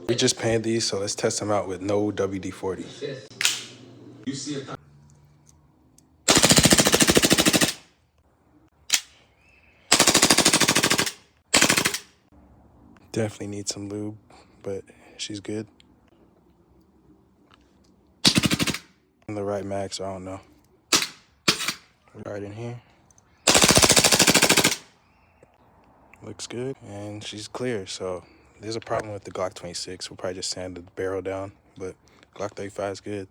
We just painted these, so let's test them out with no WD-40. Definitely need some lube, but she's good. And the right mag, so I don't know. Right in here. Looks good, and she's clear, so there's a problem with the Glock 26. We'll probably just sand the barrel down, but Glock 35 is good.